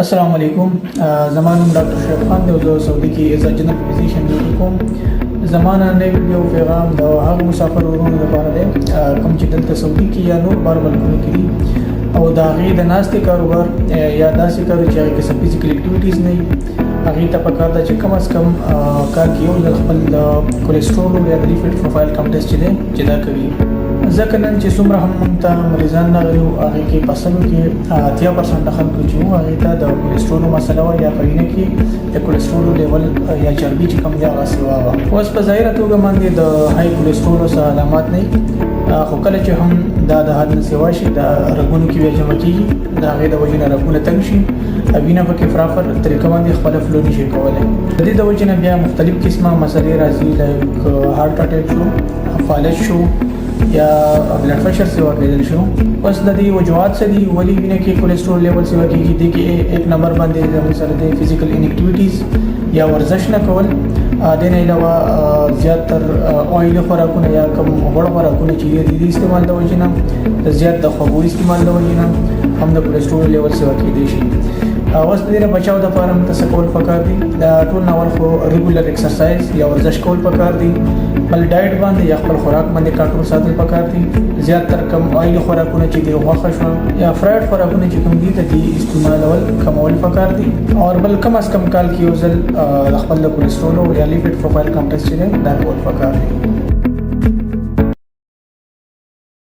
السلام علیکم. زما نوم ډاکټر شریف خان دی او زه سعودي کې ایز ا جنرال فزیشن ډیوټي کوم. زما نن یو پیغام د هغو مسافر ورونو لپاره دی کوم چې دلته سعودي کې یا نور بار ملکونو کې دي او د هغې د ناستې کاروبار یا داسې کار چې هغې کې څه فزیکل اکټیویټیز نه وي، هغې ته پکار ده چې کم از کم کال کې یو ځل خپل د کولیسټرول یا د لیپید پروفایل کم ټیسټ چې دی چې دا کوي. ځکه نن چې څومره هم موږ ته مریضان راغلي وو هغې کې په سلو کې 80% خلکو چې وو هغې ته د کولیسټرول مسله وه یا په وینه کې د کولیسټرول لیول یا چربي چې کوم دی هغه سوا وه. اوس په ظاهره توګه باندې د های کولیسټرول څه علامات نه وي، خو کله چې هم دا د حد نه سوا شي د رګونو کې بیا جمع کېږي، د هغې د وجې نه رګونه تنګ شي، وینه پکې پراپر طریقه باندې خپله فلو نشي کولی. د دې د وجې نه بیا مختلف قسمه مسلې راځي، لایک هارټ اټیک شو، فالج شو یا بلډ پریشر سیوا کېدل شو. اوس د دې وجوهات څه دي ولې وینه کې کولیسټرول لیول سیوا کېږي؟ دې کې ایک نمبر باندې زموږ سره د فزیکل انیکټیویټیز یا ورزش نه کول، دې نه علاوه زیاتر اویل خوراکونه یا کم غوړ خوراکونه چې دي د استعمال د وجې نه، زیات د خوږو استعمال د وجې نه هم د کولیسټرول لیول سیوا کېدی شي. اوس د دې نه بچاو دپاره موږ ته څه کول پکار دي؟ دا ټول ناول خو ریګولر ایکسرسایز یا ورزش کول پکار دي، بل ډایټ باندې یا خپل خوراک باندې کنټرول ساتل پکار دي، زیاتر کم آیل خوراکونه چې دي غوښه شوه یا فرایډ خوراکونه چې کوم دي د دې استعمالول کمول پکار دي، او بل کم از کم کال کې یو ځل د خپل د کولیسټرول یا لیپید پروفایل کم ټیسټ چې دی دا کول پکار دي.